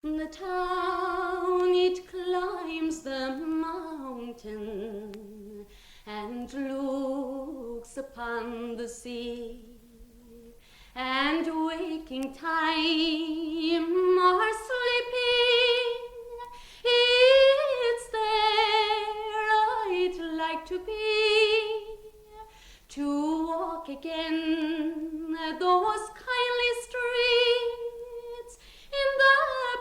The town, it climbs the mountain and looks upon the sea, and waking time or sleeping, it's there I'd like to be, to walk again those kindly streets in the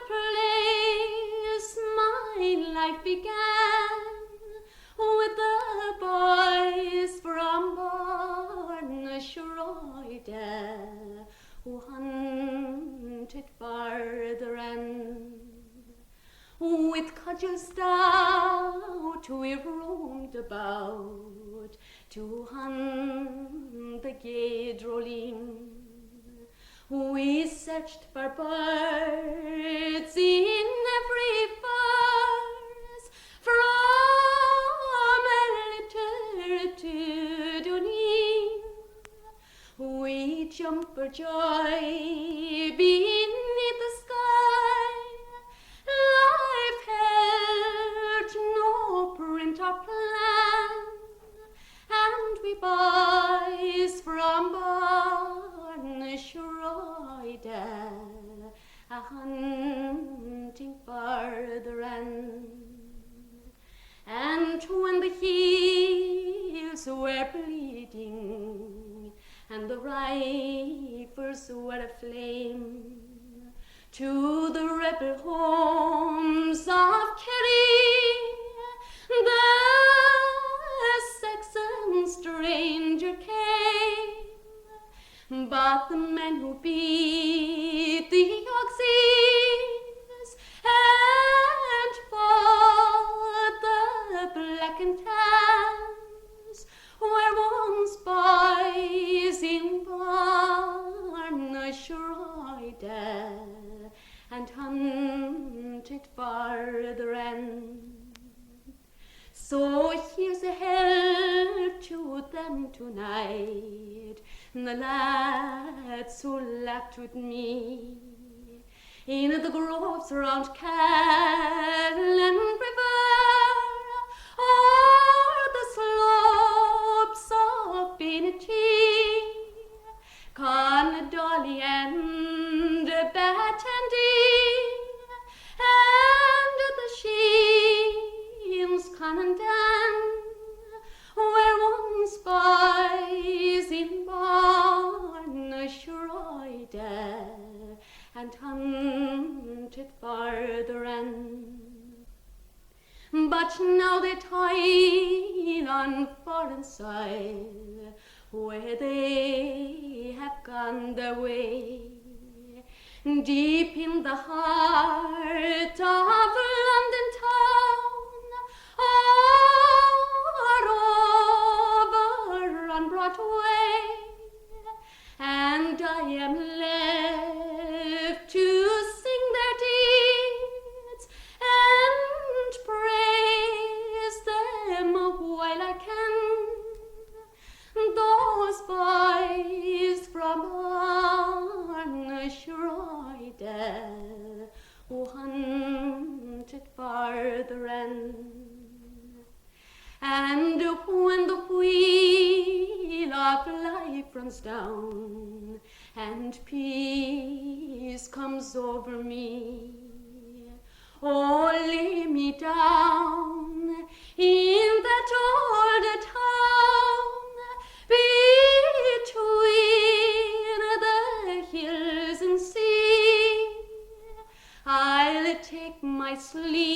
place my life began, with the boys from Barr, Sraide, who hunted farther and with cudgels stout we roamed about to hunt the gay droline. We searched for birds in every forest, from Elter to Dunin. We jumped for joy beneath the sky. Life held no print or plan, and we boys from Barn Sraide a hunting farther and when the hills were bleeding and the rifles were aflame, to the rebel homes of Kerry the Saxon stranger came, but the men who beat the Oxys and fought the black and tans were once boys in Barn Sraide and hunted farther end. So here's a health to them tonight, the lads who laughed with me in the groves round Cattle and River, or the slopes of Benetee, Connadolly and Battendy, and the Sheens, Conandan, where once boys in Barn Sraide and hunted farther end. But now they toil on foreign soil, where they have gone their way, deep in the heart of London town, or over on Broadway, and I am left to sing their deeds and praise them while I can. Those boys from Barn Sraide who hunted farther end. And when the wheel of life runs down and peace comes over me, oh, lay me down in that old town between the hills and sea. I'll take my sleep